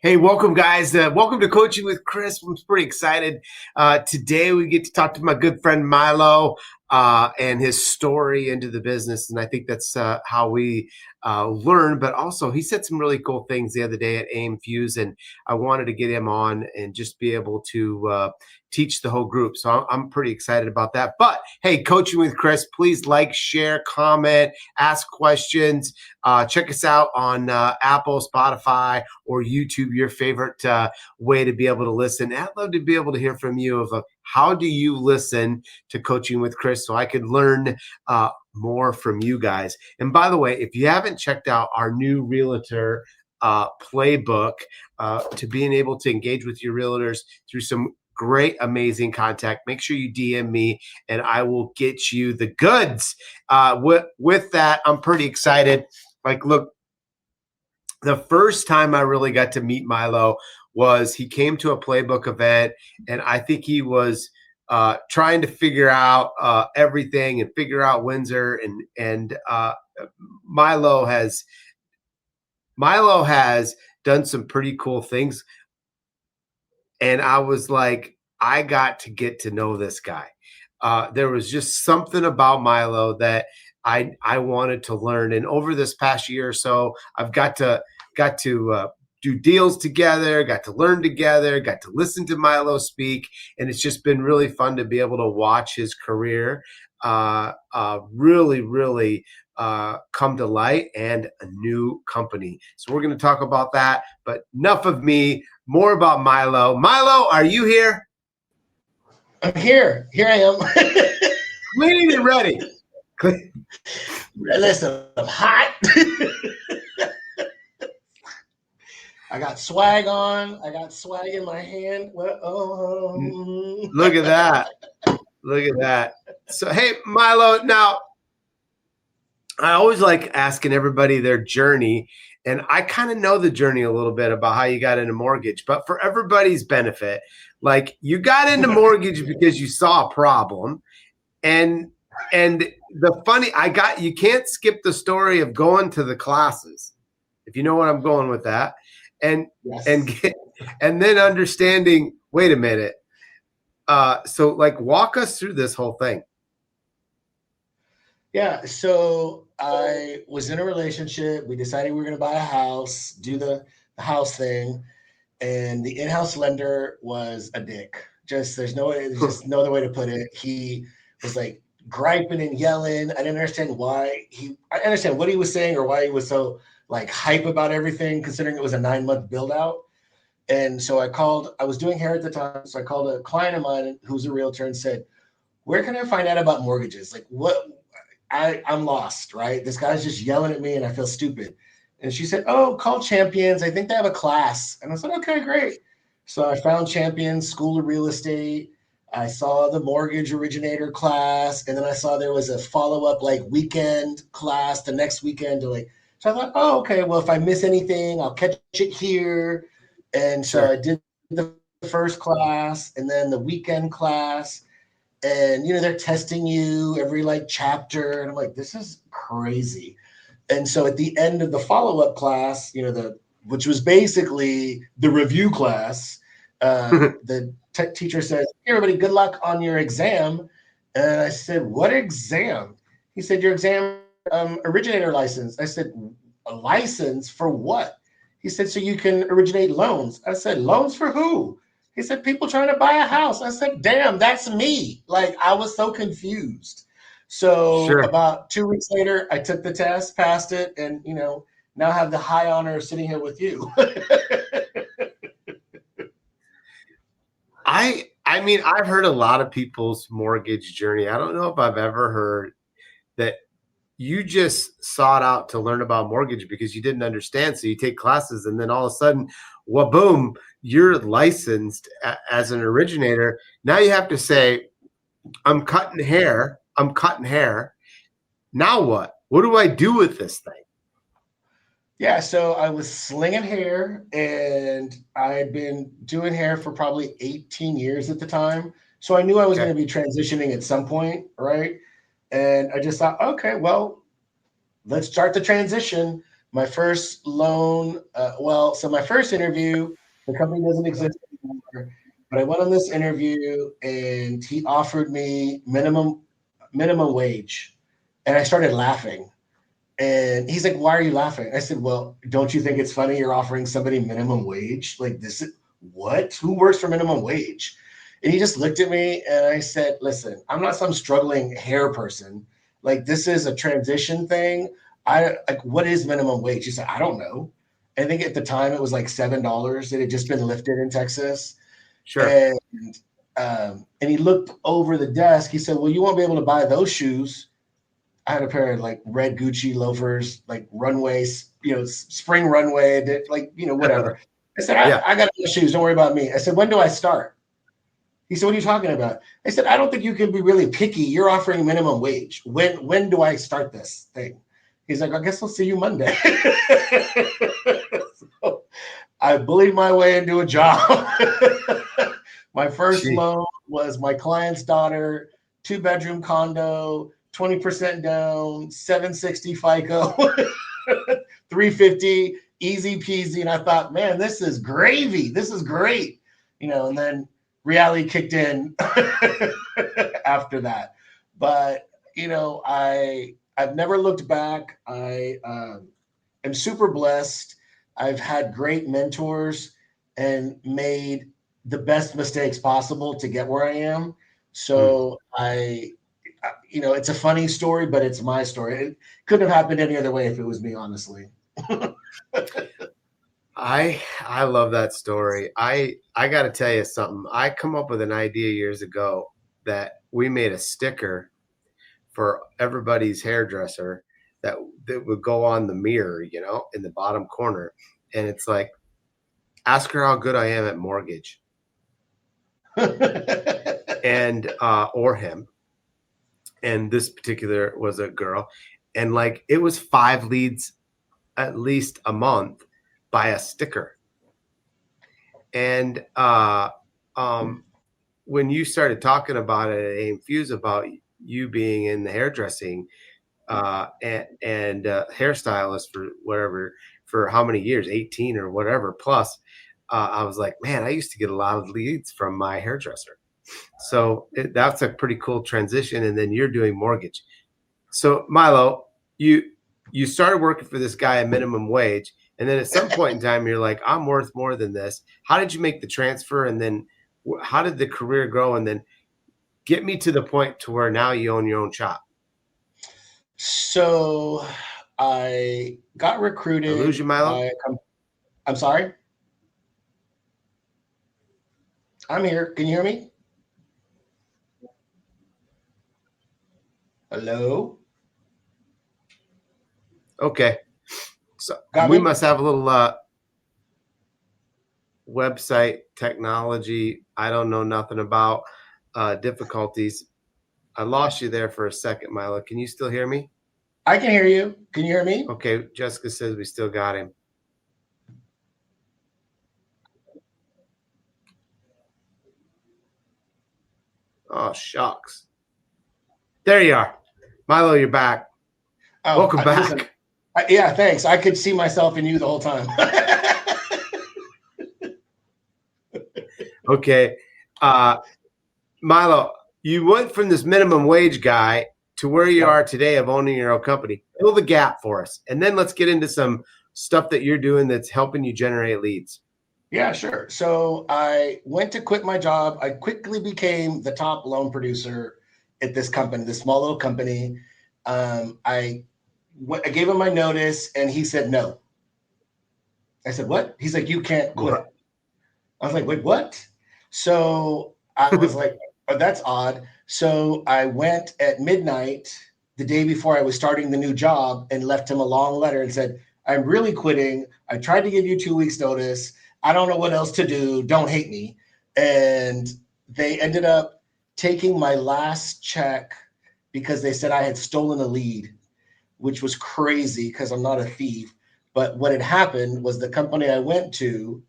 Hey, welcome, guys. Welcome to Coaching with Chris. I'm pretty excited. Today, we get to talk to my good friend Mylo and his story into the business. And I think that's how we learn. But also, he said some really cool things the other day at AIM Fuse, and I wanted to get him on and just be able to teach the whole group. So I'm pretty excited about that. But hey, Coaching with Chris, please like, share, comment, ask questions. Check us out on Apple, Spotify, or YouTube, your favorite way to be able to listen. I'd love to be able to hear from you of how do you listen to Coaching with Chris so I could learn more from you guys. And by the way, if you haven't checked out our new realtor playbook to being able to engage with your realtors through some great, amazing contact, make sure you DM me and I will get you the goods. With that, I'm pretty excited. Like, look, the first time I really got to meet Mylo was he came to a playbook event, and I think he was trying to figure out everything and figure out Windsor. And Mylo has done some pretty cool things. And I was like, I got to get to know this guy. There was just something about Mylo that I wanted to learn. And over this past year or so, I've got to do deals together, got to learn together, got to listen to Mylo speak. And it's just been really fun to be able to watch his career really come to light, and a new company. So we're going to talk about that, but enough of me, more about Mylo. Mylo, are you here? I'm here. Here I am. Clean and ready. Listen, I'm hot. I got swag on. I got swag in my hand. Look at that. Look at that. So, hey, Mylo, now, I always like asking everybody their journey, and I kind of know the journey a little bit about how you got into mortgage, but for everybody's benefit, like, you got into mortgage because you saw a problem, and you can't skip the story of going to the classes, if you know what I'm going with that, and Yes. and then understanding, wait a minute, so like, walk us through this whole thing. Yeah, so I was in a relationship. We decided we were going to buy a house, do the house thing, and the in-house lender was a dick. There's no other way to put it. He was like griping and yelling. I didn't understand why I understand what he was saying or why he was so like hype about everything, considering it was a 9-month build out. And so I was doing hair at the time. So I called a client of mine who's a realtor and said, where can I find out about mortgages? Like, I'm lost, right? This guy's just yelling at me and I feel stupid. And she said, oh, call Champions. I think they have a class. And I said, okay, great. So I found Champions School of Real Estate. I saw the mortgage originator class. And then I saw there was a follow-up like weekend class the next weekend. So I thought, oh, okay, well, if I miss anything, I'll catch it here. And so I did the first class and then the weekend class. And, they're testing you every like chapter. And I'm like, this is crazy. And so at the end of the follow-up class, which was basically the review class, the teacher says, hey, everybody, good luck on your exam. And I said, what exam? He said, your exam originator license. I said, a license for what? He said, so you can originate loans. I said, loans for who? He said, people trying to buy a house. I said, damn, that's me. Like, I was so confused. So About 2 weeks later, I took the test, passed it, and, now have the high honor of sitting here with you. I mean, I've heard a lot of people's mortgage journey. I don't know if I've ever heard that you just sought out to learn about mortgage because you didn't understand. So you take classes and then all of a sudden, well, boom, you're licensed as an originator. Now you have to say, I'm cutting hair. Now what? What do I do with this thing? Yeah, so I was slinging hair, and I had been doing hair for probably 18 years at the time. So I knew I was going to be transitioning at some point, right? And I just thought, okay, well, let's start the transition. My first loan, so my first interview, the company doesn't exist anymore, but I went on this interview and he offered me minimum wage, and I started laughing. And he's like, "Why are you laughing?" I said, "Well, don't you think it's funny you're offering somebody minimum wage? Like this is what? Who works for minimum wage?" And he just looked at me and I said, "Listen, I'm not some struggling hair person. Like this is a transition thing. I like what is minimum wage?" He said, "I don't know." I think at the time it was like $7. It had just been lifted in Texas. Sure. And and he looked over the desk. He said, "Well, you won't be able to buy those shoes." I had a pair of like red Gucci loafers, like runways, spring runway, like, whatever. I said, Yeah. I got those shoes. Don't worry about me. I said, "When do I start?" He said, "What are you talking about?" I said, "I don't think you can be really picky. You're offering minimum wage. When do I start this thing?" He's like, "I guess I'll see you Monday." So I bullied my way into a job. My first Gee. loan was my client's daughter, 2-bedroom condo, 20% down, 760 FICO, 350, easy peasy. And I thought, man, this is gravy. This is great. And then reality kicked in after that. But, I've never looked back. I am super blessed. I've had great mentors and made the best mistakes possible to get where I am. So it's a funny story, but it's my story. It couldn't have happened any other way if it was me, honestly. I love that story. I got to tell you something. I come up with an idea years ago that we made a sticker for everybody's hairdresser that would go on the mirror, in the bottom corner, and it's like, ask her how good I am at mortgage, and or him. And this particular was a girl, and like it was 5 leads at least a month by a sticker. And when you started talking about it at AIM Fuse about you being in the hairdressing and hairstylist for how many years, 18 or whatever plus, I was like, man, I used to get a lot of leads from my hairdresser. So that's a pretty cool transition. And then you're doing mortgage. So Mylo, you started working for this guy at minimum wage, and then at some point in time, you're like, I'm worth more than this. How did you make the transfer? And then how did the career grow? And then get me to the point to where now you own your own shop. So I got Did I recruited lose you, Mylo? I'm sorry. I'm here. Can you hear me? Hello? Okay. So Got we me? must have a little website technology I don't know nothing about difficulties. I lost you there for a second, Mylo. Can you still hear me? I can hear you. Can you hear me? Okay, Jessica says we still got him. Oh, shucks. There you are. Mylo, you're back. Oh, Welcome back. Listen, yeah, thanks. I could see myself in you the whole time. Okay. Mylo, you went from this minimum wage guy to where you are today of owning your own company. Fill the gap for us. And then let's get into some stuff that you're doing that's helping you generate leads. Yeah, sure. So I went to quit my job. I quickly became the top loan producer at this company, this small little company. I gave him my notice and he said no. I said, "What?" He's like, "You can't quit." I was like, "Wait, what?" So I was like, "Oh, that's odd." So I went at midnight the day before I was starting the new job and left him a long letter and said, "I'm really quitting. I tried to give you 2 weeks notice. I don't know what else to do. Don't hate me." And they ended up taking my last check because they said I had stolen a lead, which was crazy because I'm not a thief. But what had happened was the company I went to,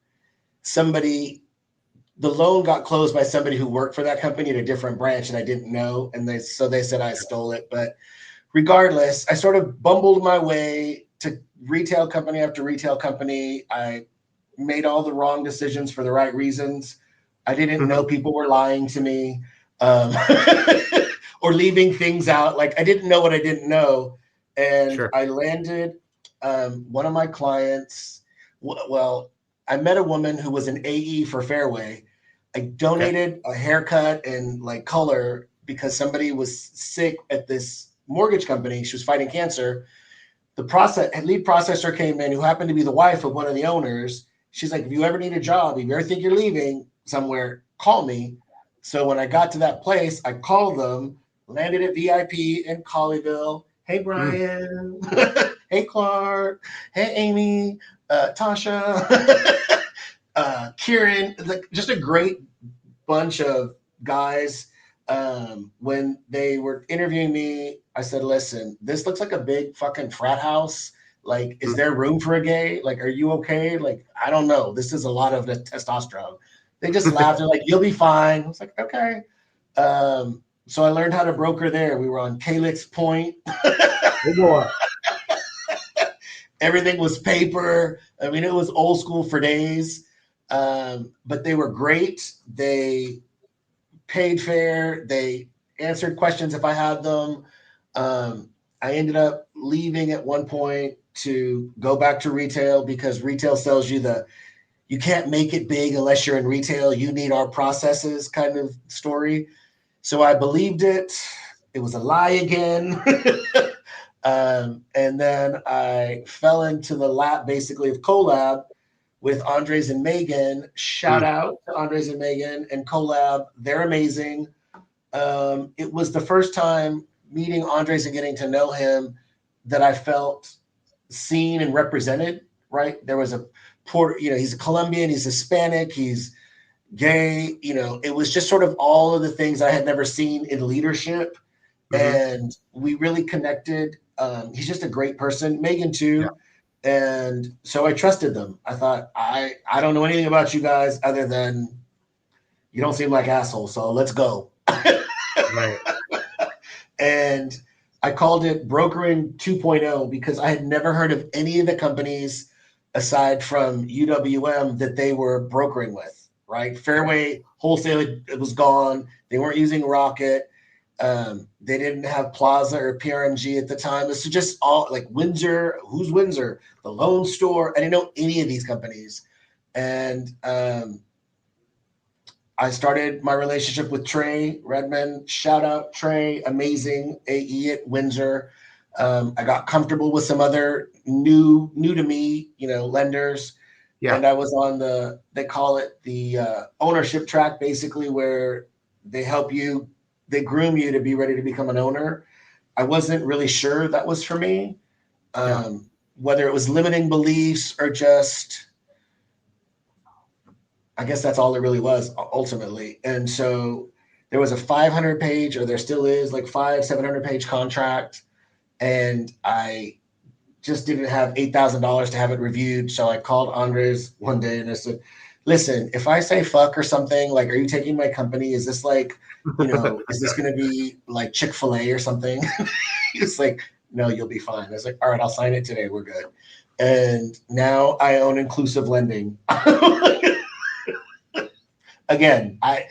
the loan got closed by somebody who worked for that company at a different branch and I didn't know. And they said I stole it. But regardless, I sort of bumbled my way to retail company after retail company. I made all the wrong decisions for the right reasons. I didn't know people were lying to me, um, or leaving things out. Like I didn't know what I didn't know. And Sure. I landed one of my clients. Well, I met a woman who was an AE for Fairway. I Okay. donated a haircut and like color because somebody was sick at this mortgage company. She was fighting cancer. The lead processor came in, who happened to be the wife of one of the owners. She's like, if you ever need a job, if you ever think you're leaving somewhere, call me. So when I got to that place, I called them, landed at VIP in Colleyville. Hey, Mm. Brian. Hey, Clark. Hey, Amy. Tasha. Kieran. Like, just a great bunch of guys. When they were interviewing me, I said, listen, this looks like a big fucking frat house. Like, is there room for a gay? Like, are you okay? Like, I don't know. This is a lot of the testosterone. They just laughed. They're like, you'll be fine. I was like, okay. So I learned how to broker there. We were on Calyx Point. Oh boy. Everything was paper. I mean, it was old school for days. But they were great. They paid fair. They answered questions if I had them. I ended up leaving at one point to go back to retail because retail sells you you can't make it big unless you're in retail. You need our processes kind of story. So I believed it. It was a lie again. And then I fell into the lap basically of collab with Andres and Megan. Shout Mm. out to Andres and Megan and collab. They're amazing. It was the first time meeting Andres and getting to know him that I felt seen and represented. Right, there was a he's a Colombian, he's Hispanic, he's gay. It was just sort of all of the things I had never seen in leadership, Mm-hmm. and we really connected. He's just a great person. Megan Yeah. too. And so I trusted them. I thought, I don't know anything about you guys other than you don't seem like assholes, so let's go. Right. And I called it Brokering 2.0 because I had never heard of any of the companies aside from UWM that they were brokering with, right? Okay. Fairway Wholesale, it was gone. They weren't using Rocket. They didn't have Plaza or PRMG at the time. This was just all like Windsor. Who's Windsor? The Lone Store. I didn't know any of these companies. And I started my relationship with Trey Redmond. Shout out Trey, amazing AE at Windsor. I got comfortable with some other new to me, lenders, Yeah. and I was on they call it the ownership track, basically, where they help you, they groom you to be ready to become an owner. I wasn't really sure that was for me, Yeah. whether it was limiting beliefs or just I guess that's all it really was ultimately. And so there was a 500 page, or there still is, like 700 page contract. And I just didn't have $8,000 to have it reviewed. So I called Andres one day and I said, listen, if I say fuck or something, like, are you taking my company? Is this like, is this going to be like Chick-fil-A or something? He was like, no, you'll be fine. I was like, all right, I'll sign it today. We're good. And now I own inclusive lending. Again, I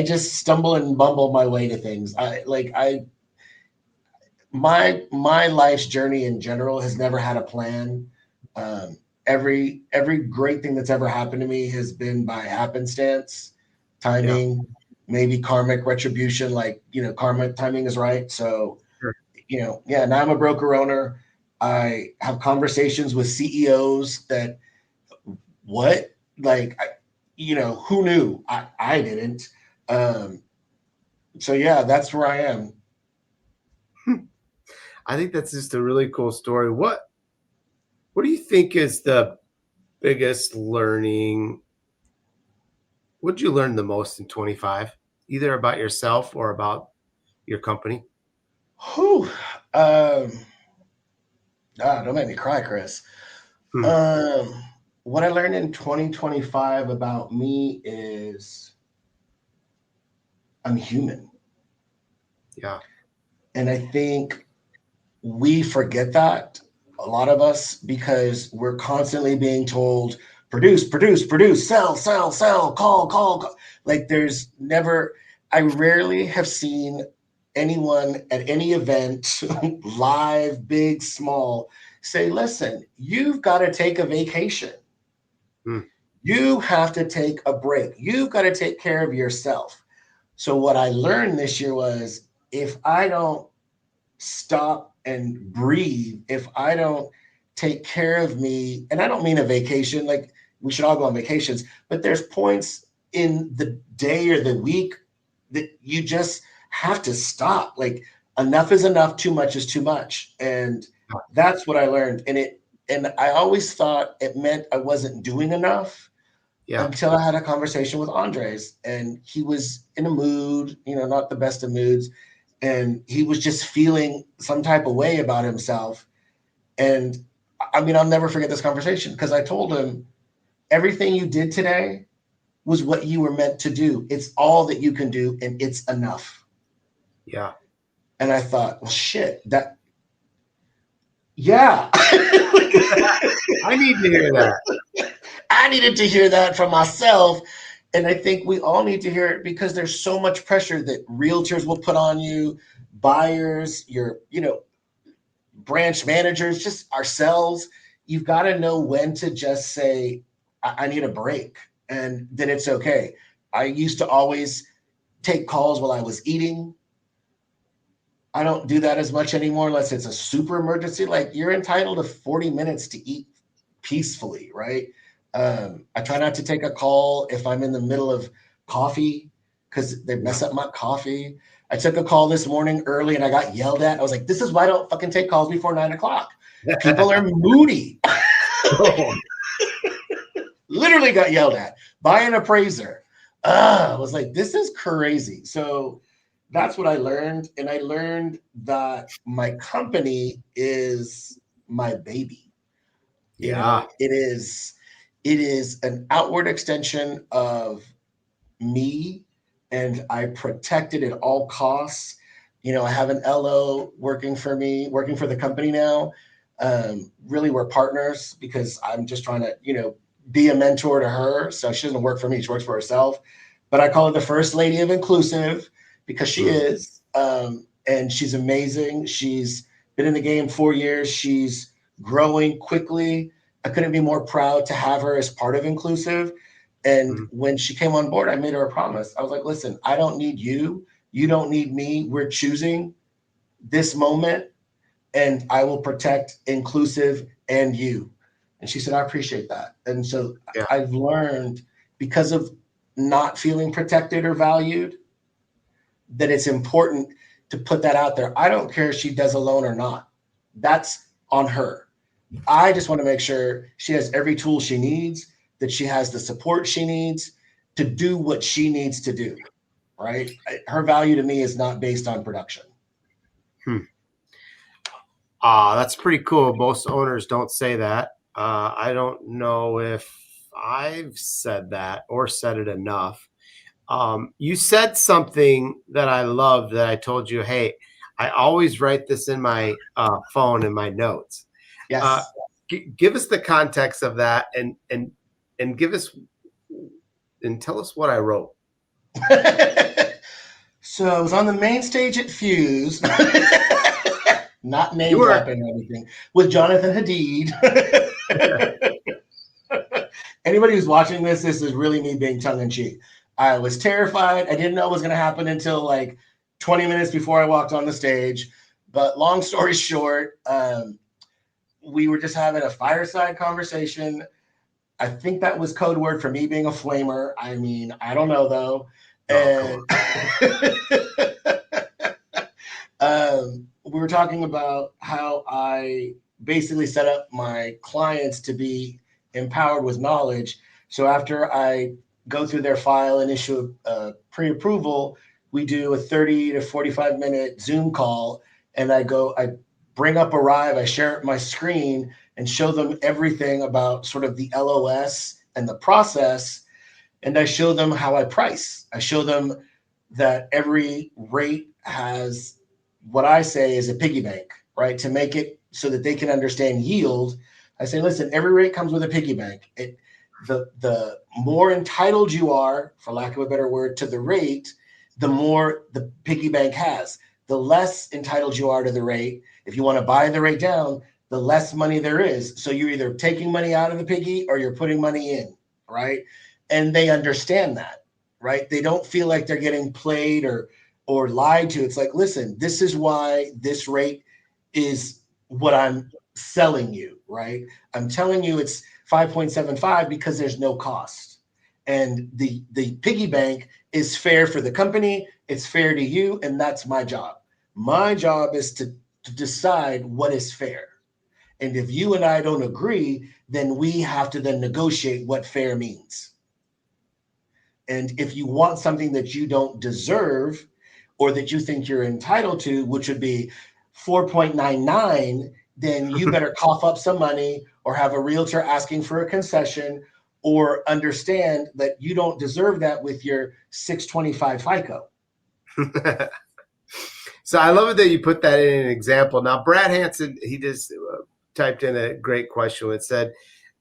just stumble and bumble my way to things. My life's journey in general has never had a plan. Every great thing that's ever happened to me has been by happenstance, Yeah. timing, maybe karmic retribution. Like karmic timing is right. So Sure. yeah. Now I'm a broker owner. I have conversations with CEOs that what like who knew? I didn't. Um, so yeah, that's where I am. I think that's just a really cool story. What do you think is the biggest learning? What did you learn the most in 25, either about yourself or about your company? Whew. Don't make me cry, Chris. Hmm. Um, what I learned in 2025 about me is I'm human. Yeah. And I think we forget that, a lot of us, because we're constantly being told, produce, produce, produce, sell, sell, sell, call, call, call. Like there's never, I rarely have seen anyone at any event, live, big, small, say, listen, you've got to take a vacation. Mm. You have to take a break. You've got to take care of yourself. So what I learned this year was, if I don't stop and breathe, if I don't take care of me, and I don't mean a vacation, like we should all go on vacations, but there's points in the day or the week that you just have to stop. Like enough is enough, too much is too much. And that's what I learned. And I always thought it meant I wasn't doing enough Yeah. until I had a conversation with Andres, and he was in a mood, not the best of moods. And he was just feeling some type of way about himself. And I mean, I'll never forget this conversation, because I told him, everything you did today was what you were meant to do. It's all that you can do, and it's enough. Yeah. And I thought, well, shit, yeah. I need to hear that. I needed to hear that from myself. And I think we all need to hear it, because there's so much pressure that realtors will put on you, buyers, your, branch managers, just ourselves. You've got to know when to just say, I need a break, and then it's okay. I used to always take calls while I was eating. I don't do that as much anymore unless it's a super emergency. Like, you're entitled to 40 minutes to eat peacefully, right? I try not to take a call if I'm in the middle of coffee, because they mess up my coffee. I took a call this morning early and I got yelled at. I was like, this is why I don't fucking take calls before 9 o'clock. People are moody. Literally got yelled at by an appraiser. I was like, this is crazy. So that's what I learned. And I learned that my company is my baby. Yeah. It is an outward extension of me, and I protect it at all costs. I have an LO working for me, working for the company now. Really, we're partners, because I'm just trying to, be a mentor to her. So she doesn't work for me; she works for herself. But I call her the first lady of inclusive, because she is, and she's amazing. She's been in the game 4 years. She's growing quickly. I couldn't be more proud to have her as part of inclusive. And when she came on board, I made her a promise. I was like, listen, I don't need you. You don't need me. We're choosing this moment, and I will protect inclusive and you. And she said, I appreciate that. And so Yeah. I've learned, because of not feeling protected or valued, that it's important to put that out there. I don't care if she does a loan or not. That's on her. I just want to make sure she has every tool she needs, that she has the support she needs to do what she needs to do, right? Her value to me is not based on production. That's pretty cool. Most owners don't say that. I don't know if I've said that or said it enough. You said something that I love, that I told you, hey, I always write this in my phone in my notes. Yes. Give us the context of that, and give us and tell us what I wrote. So I was on the main stage at Fuse, not name You were. dropping or anything, with Jonathan Hadid. Anybody who's watching this is really me being tongue in cheek. I was terrified. I didn't know what was going to happen until like 20 minutes before I walked on the stage. But long story short, we were just having a fireside conversation. I think that was code word for me being a flamer. I mean, I don't know though. And we were talking about how I basically set up my clients to be empowered with knowledge. So after I go through their file and issue a pre-approval, we do a 30 to 45-minute Zoom call, and I bring up Arrive, I share my screen and show them everything about sort of the LOS and the process. And I show them how I price. I show them that every rate has what I say is a piggy bank. right? To make it so that they can understand yield. I say, listen, every rate comes with a piggy bank. The more entitled you are, for lack of a better word, to the rate, the more the piggy bank has. The less entitled you are to the rate, if you want to buy the rate down, the less money there is. So you're either taking money out of the piggy or you're putting money in, right? And they understand that, right? They don't feel like they're getting played or lied to. It's like, listen, this is why this rate is what I'm selling you, right? I'm telling you it's 5.75 because there's no cost. And the piggy bank is fair for the company, it's fair to you, and that's my job. My job is to decide what is fair. And if you and I don't agree, then we have to then negotiate what fair means. And if you want something that you don't deserve or that you think you're entitled to, which would be 4.99, then you better cough up some money or have a realtor asking for a concession or understand that you don't deserve that with your 625 FICO. So I love it that you put that in an example. Now, Brad Hanson, he just typed in a great question. It said,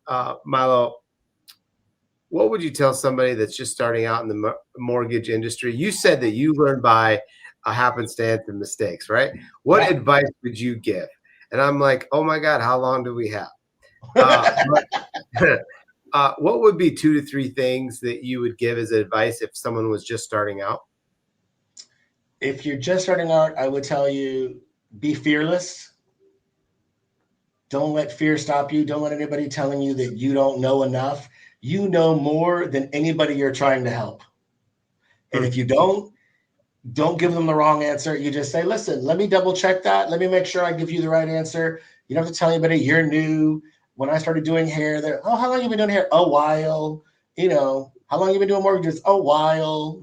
Mylo, what would you tell somebody that's just starting out in the mortgage industry? You said that you learned by a happenstance and mistakes, right? What advice would you give? And I'm like, oh my God, how long do we have? What would be 2 to 3 things that you would give as advice if someone was just starting out? If you're just starting out, I would tell you be fearless. Don't let fear stop you. Don't let anybody telling you that you don't know enough. You know more than anybody you're trying to help. And if you don't give them the wrong answer. You just say, listen, let me double check that. Let me make sure I give you the right answer. You don't have to tell anybody you're new. When I started doing hair, oh, how long have you been doing hair? A while. How long have you been doing mortgages? A while.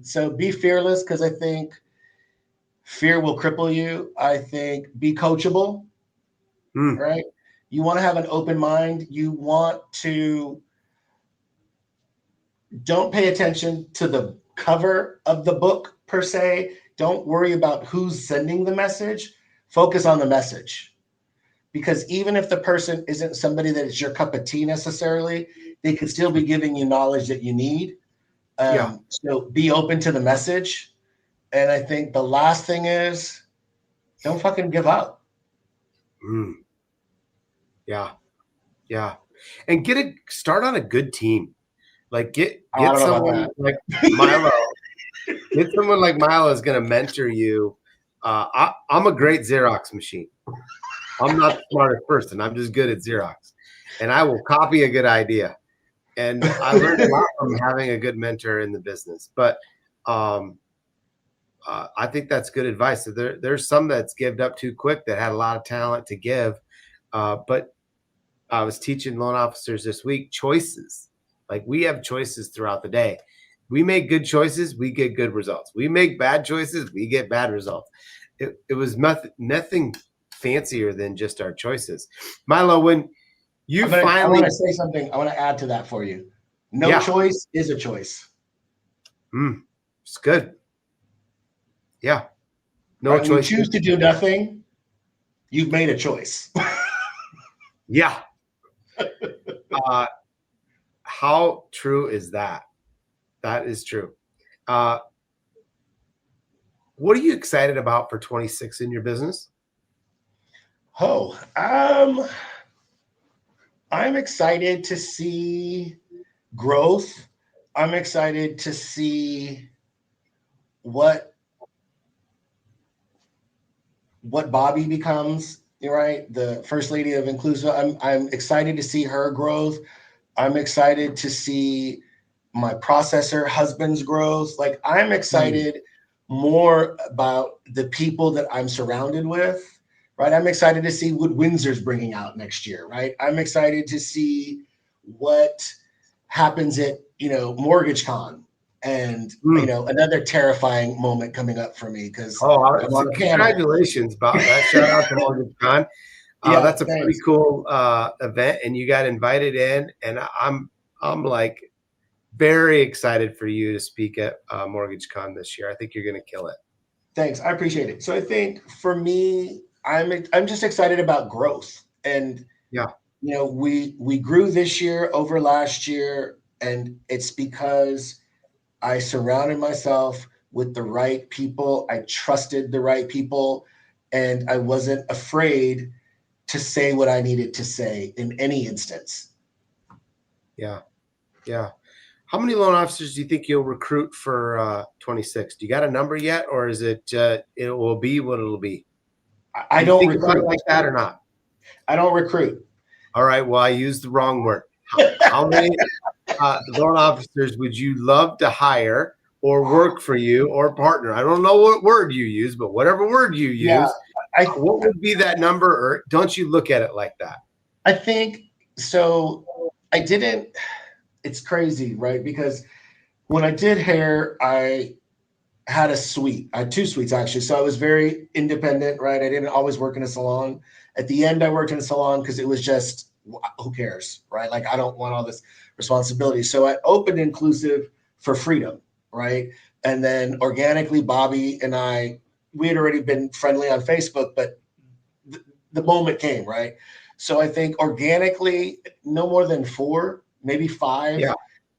So be fearless, because I think fear will cripple you. I think be coachable, right? You want to have an open mind. You want to don't pay attention to the cover of the book per se. Don't worry about who's sending the message. Focus on the message. Because even if the person isn't somebody that is your cup of tea necessarily, they could still be giving you knowledge that you need. So be open to the message. And I think the last thing is don't fucking give up. Yeah. And start on a good team. Like get someone like Mylo. Get someone like Mylo is going to mentor you. I'm a great Xerox machine. I'm not the smartest person. I'm just good at Xerox, and I will copy a good idea. And I learned a lot from having a good mentor in the business. But I think that's good advice. So there's some that's given up too quick that had a lot of talent to give. But I was teaching loan officers this week choices. Like we have choices throughout the day. We make good choices, we get good results. We make bad choices, we get bad results. It was nothing fancier than just our choices. Mylo, when you I want to say something. I want to add to that for you. No choice is a choice. It's good. Yeah. No choice. When you choose to do nothing, you've made a choice. Yeah. How true is that? That is true. What are you excited about for 26 in your business? I'm excited to see growth. I'm excited to see what Bobby becomes, right? The first lady of Inclusive. I'm excited to see her growth. I'm excited to see my processor husband's growth. Like I'm excited more about the people that I'm surrounded with, right? I'm excited to see what Windsor's bringing out next year, right? I'm excited to see what happens at, Mortgage Con, and another terrifying moment coming up for me because congratulations, Bob. Shout out to Mortgage Con. That's a pretty cool event, and you got invited in, and I'm like very excited for you to speak at Mortgage Con this year. I think you're going to kill it. Thanks. I appreciate it. So I think for me, I'm just excited about growth. And Yeah. we grew this year over last year, and it's because I surrounded myself with the right people. I trusted the right people, and I wasn't afraid to say what I needed to say in any instance. Yeah. Yeah. How many loan officers do you think you'll recruit for 26? Do you got a number yet, or is it it will be what it'll be? I Do you don't think about it recruit. like that or not? I don't recruit. All right. Well, I used the wrong word. How many loan officers would you love to hire or work for you or partner? I don't know what word you use, but whatever word you Yeah, use, I what would be that number? Or don't you look at it like that? I think so. I didn't. It's crazy, right? Because when I did hair, I had a suite. I had two suites actually. So I was very independent, right? I didn't always work in a salon. At the end, I worked in a salon because it was just who cares, right? Like I don't want all this responsibility. So I opened inclusive for freedom, right? And then organically, Bobby and I, we had already been friendly on Facebook, but the moment came, right? So I think organically, no more than four, maybe five, Yeah.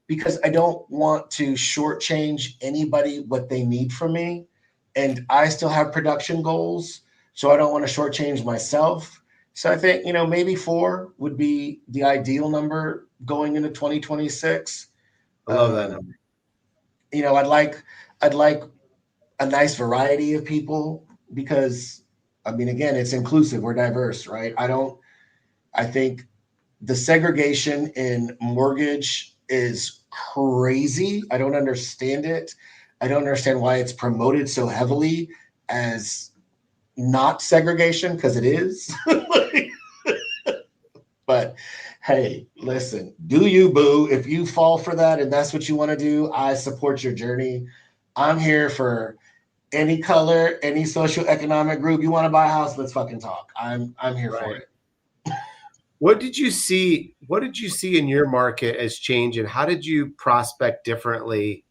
because I don't want to shortchange anybody what they need from me. And I still have production goals. So I don't want to shortchange myself. So I think, maybe four would be the ideal number going into 2026. I love that number. I'd like a nice variety of people because I mean, again, it's inclusive. We're diverse, right? I think the segregation in mortgage is crazy. I don't understand it. I don't understand why it's promoted so heavily as not segregation because it is. But hey, listen, do you, boo? If you fall for that and that's what you want to do, I support your journey. I'm here for any color, any socioeconomic group. You want to buy a house? Let's fucking talk. I'm here for Right. it. What did you see? What did you see in your market as change, and how did you prospect differently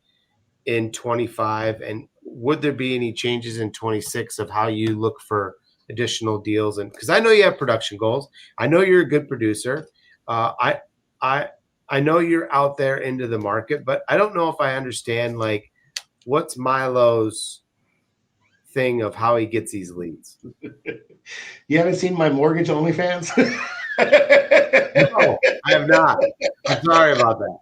in 25? And would there be any changes in 26 of how you look for additional deals? And because I know you have production goals, I know you're a good producer. Uh, I I I know you're out there into the market, but I don't know if I understand like what's Milo's thing of how he gets these leads. You haven't seen my mortgage OnlyFans? No, I have not. I'm sorry about that.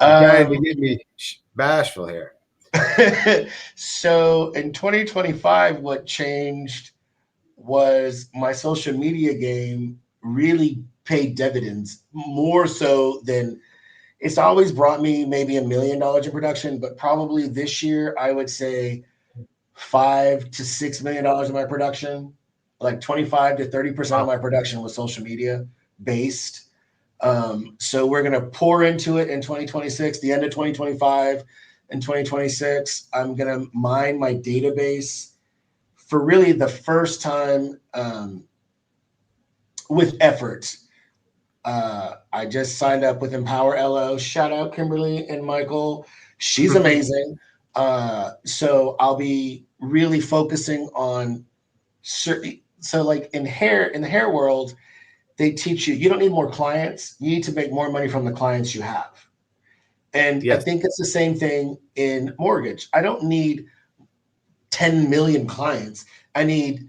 You're trying to um, get me bashful here. so in 2025, what changed was my social media game really paid dividends more so than it's always brought me maybe $1 million in production, but probably this year I would say $5 to $6 million of my production, like 25 to 30% of Wow. my production was social media based. So we're going to pour into it in 2026, the end of 2025 and 2026. I'm going to mine my database for really the first time with effort. I just signed up with Empower LO. Shout out Kimberly and Michael. She's amazing. So I'll be really focusing on certain. So like in the hair world, they teach you don't need more clients. You need to make more money from the clients you have. And I Yes. think it's the same thing in mortgage. I don't need 10 million clients. I need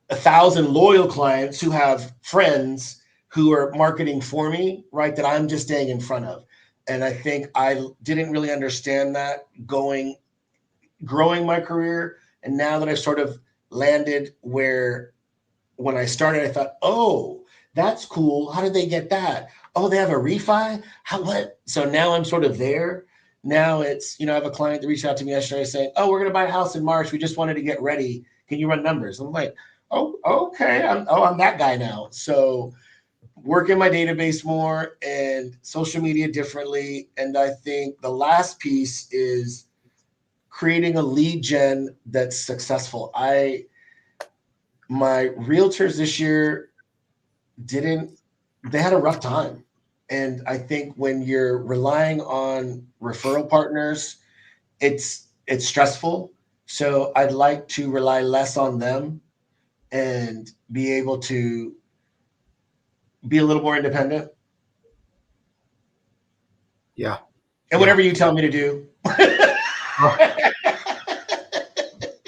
1,000 loyal clients who have friends who are marketing for me, right? That I'm just staying in front of. And I think I didn't really understand that growing my career. And now that I've sort of landed where when I started, I thought, oh, that's cool. How did they get that? Oh, they have a refi? How what? So now I'm sort of there. Now it's, I have a client that reached out to me yesterday saying, oh, we're gonna buy a house in March. We just wanted to get ready. Can you run numbers? I'm like, oh, okay. I'm that guy now. So work in my database more and social media differently. And I think the last piece is creating a lead gen that's successful. My realtors this year didn't they had a rough time. And I think when you're relying on referral partners, it's stressful. So I'd like to rely less on them and be able to be a little more independent. Yeah. And whatever you tell me to do.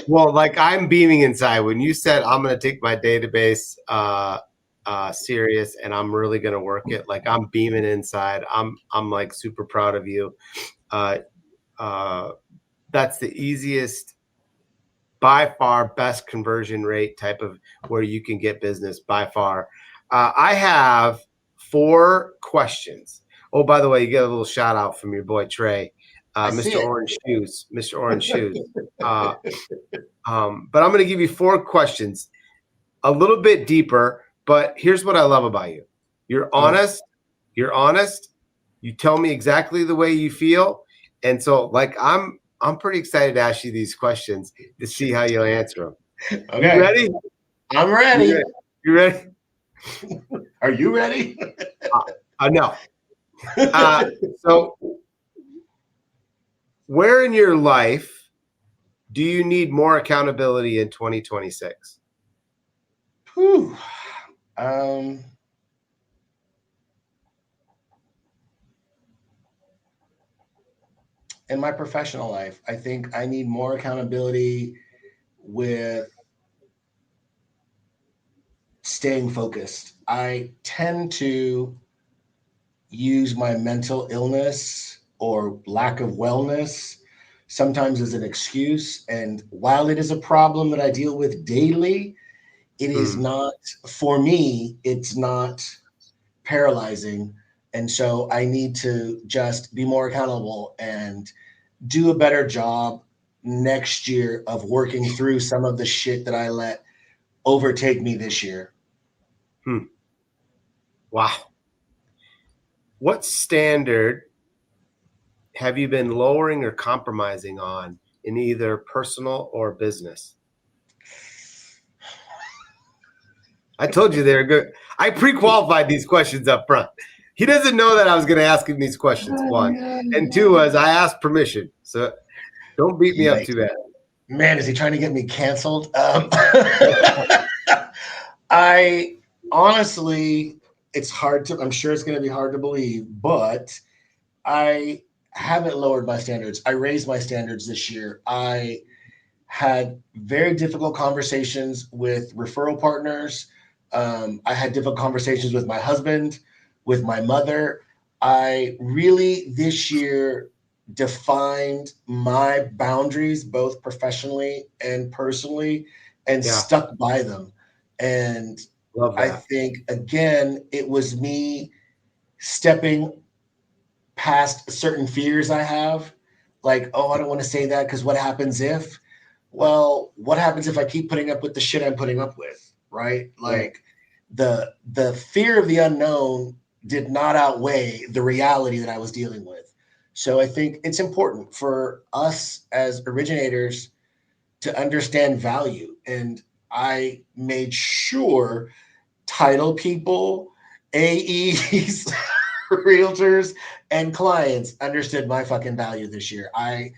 Well, like I'm beaming inside when you said I'm going to take my database serious and I'm really going to work it. Like I'm beaming inside. I'm like super proud of you. That's the easiest, by far best conversion rate type of where you can get business by far. I have 4 questions. Oh, by the way, you get a little shout out from your boy Trey, Mr. Orange Shoes, Mr. Orange Shoes. But I'm going to give you 4 questions, a little bit deeper. But here's what I love about you: you're honest. You're honest. You tell me exactly the way you feel, and so like I'm pretty excited to ask you these questions to see how you'll answer them. Okay. You ready? I'm ready. You ready? Are you ready? No. So where in your life do you need more accountability in 2026? Whew. In my professional life, I think I need more accountability with staying focused. I tend to use my mental illness or lack of wellness sometimes as an excuse. And while it is a problem that I deal with daily, it is not, for me, it's not paralyzing. And so I need to just be more accountable and do a better job next year of working through some of the shit that I let overtake me this year. Wow. What standard have you been lowering or compromising on in either personal or business? I told you they're good. I pre-qualified these questions up front. He doesn't know that I was going to ask him these questions, 1. And 2 was I asked permission. So don't beat me up too bad. Man, is he trying to get me canceled? I honestly, it's hard to, I'm sure it's going to be hard to believe, but I haven't lowered my standards. I raised my standards this year. I had very difficult conversations with referral partners. I had difficult conversations with my husband, with my mother. I really this year defined my boundaries, both professionally and personally, and stuck by them. And I think, again, it was me stepping past certain fears I have. Like, oh, I don't want to say that because what happens if? Well, what happens if I keep putting up with the shit I'm putting up with, right? Like the fear of the unknown did not outweigh the reality that I was dealing with. So I think it's important for us as originators to understand value. And I made sure title people, AEs, realtors, and clients understood my fucking value this year. I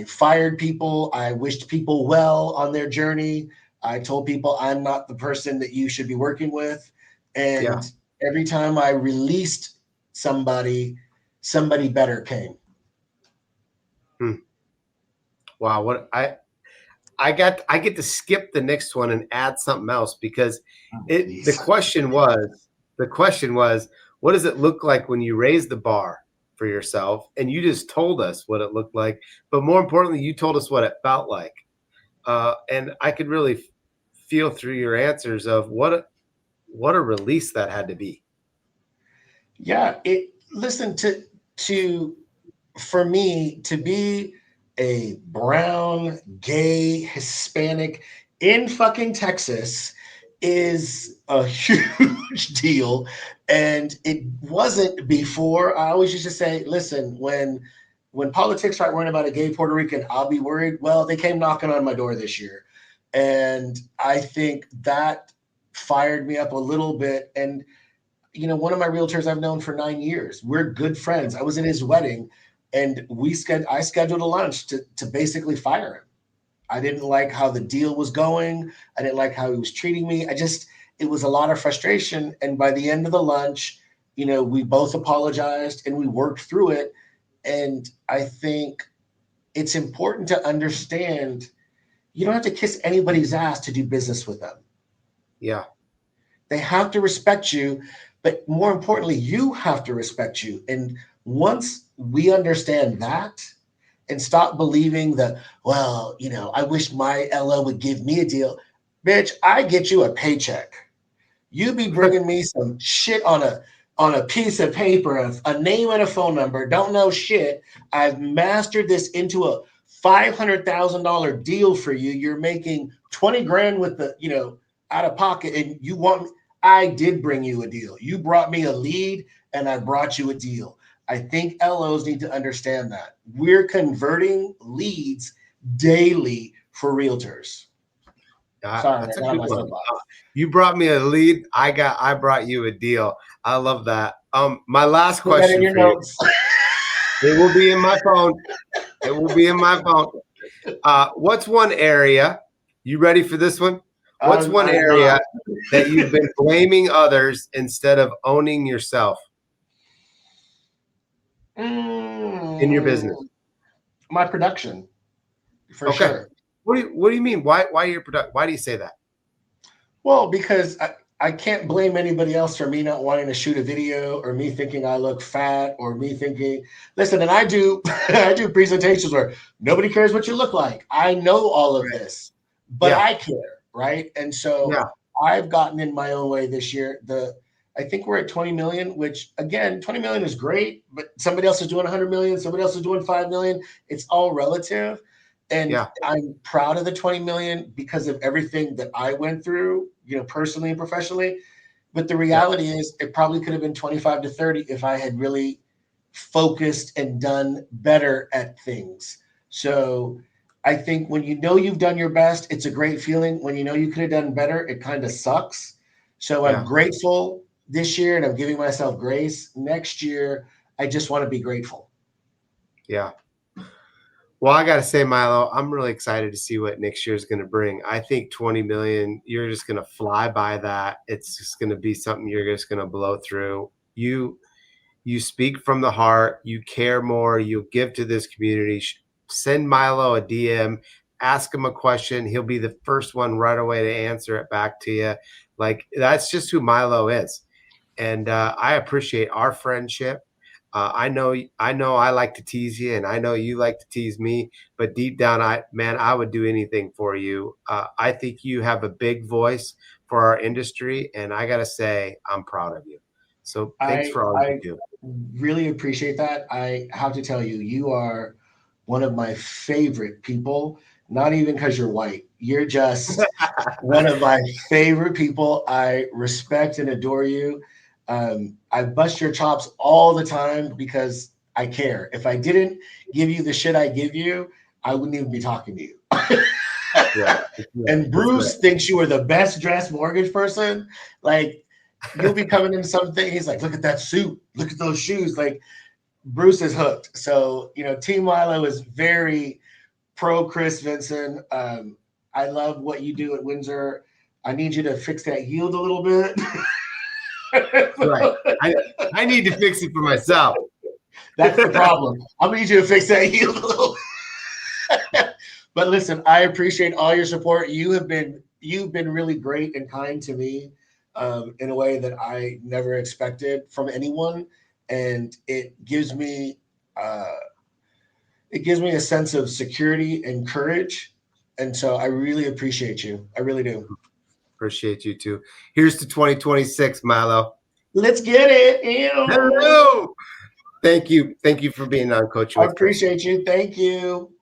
fired people. I wished people well on their journey. I told people I'm not the person that you should be working with. And every time I released somebody, somebody better came. Wow. What I get to skip the next one and add something else because the question was, what does it look like when you raise the bar for yourself? And you just told us what it looked like, but more importantly, you told us what it felt like. And I could really feel through your answers of what a release that had to be. Yeah, listen to for me to be a brown, gay, Hispanic in fucking Texas is a huge deal. And it wasn't before. I always used to say, listen, when politics start worrying about a gay Puerto Rican, I'll be worried. Well, they came knocking on my door this year. And I think that fired me up a little bit. And, one of my realtors I've known for 9 years, we're good friends. I was at his wedding. And I scheduled a lunch to basically fire him. I didn't like how the deal was going. I didn't like how he was treating me. It was a lot of frustration. And by the end of the lunch, we both apologized and we worked through it. And I think it's important to understand you don't have to kiss anybody's ass to do business with them. Yeah. They have to respect you, but more importantly, you have to respect you. And once we understand that and stop believing that, well, I wish my LO would give me a deal. Bitch, I get you a paycheck. You be bringing me some shit on a piece of paper, a name and a phone number, don't know shit. I've mastered this into a $500,000 deal for you. You're making 20 grand with the, out of pocket, and you want, I did bring you a deal. You brought me a lead and I brought you a deal. I think LOs need to understand that we're converting leads daily for realtors. Sorry, that's a good one. You brought me a lead. I brought you a deal. I love that. My last question for you. It will be in my phone. It will be in my phone. What's one area? You ready for this one? What's one area that you've been blaming others instead of owning yourself in your business? My production, for sure. What do you mean? Why your production? Why do you say that? Well, because I can't blame anybody else for me not wanting to shoot a video or me thinking I look fat or me thinking, listen, and I do presentations where nobody cares what you look like. I know all of this, but I care, right? And so I've gotten in my own way this year. I think we're at 20 million, which again, 20 million is great, but somebody else is doing 100 million, somebody else is doing 5 million. It's all relative. And I'm proud of the 20 million because of everything that I went through, personally and professionally. But the reality is it probably could have been 25 to 30 if I had really focused and done better at things. So I think when you've done your best, it's a great feeling. When you could have done better, it kind of sucks. So I'm grateful this year and I'm giving myself grace. Next year, I just want to be grateful. Yeah. Well, I got to say, Mylo, I'm really excited to see what next year is going to bring. I think 20 million, you're just going to fly by that. It's just going to be something you're just going to blow through. You speak from the heart. You care more. You give to this community. Send Mylo a DM. Ask him a question. He'll be the first one right away to answer it back to you. Like, that's just who Mylo is. And I appreciate our friendship. I know I like to tease you, and I know you like to tease me, but deep down, I would do anything for you. I think you have a big voice for our industry, and I got to say, I'm proud of you. So thanks for all you do. Really appreciate that. I have to tell you, you are one of my favorite people, not even because you're white. You're just one of my favorite people. I respect and adore you. I bust your chops all the time because I care. If I didn't give you the shit I give you, I wouldn't even be talking to you. And Bruce thinks you are the best dressed mortgage person. Like, you'll be coming in something. He's like, look at that suit. Look at those shoes. Like, Bruce is hooked. So, Team Mylo is very pro Chris Vinson. I love what you do at Windsor. I need you to fix that yield a little bit. Right. I need to fix it for myself. That's the problem. I need you to fix that yield a little bit. But listen, I appreciate all your support. You've been really great and kind to me in a way that I never expected from anyone. And it gives me a sense of security and courage. And so I really appreciate you. I really do. Appreciate you too. Here's to 2026, Mylo. Let's get it. Ew. Hello. Thank you. Thank you for being on Coaching with Chris. I appreciate you. Thank you.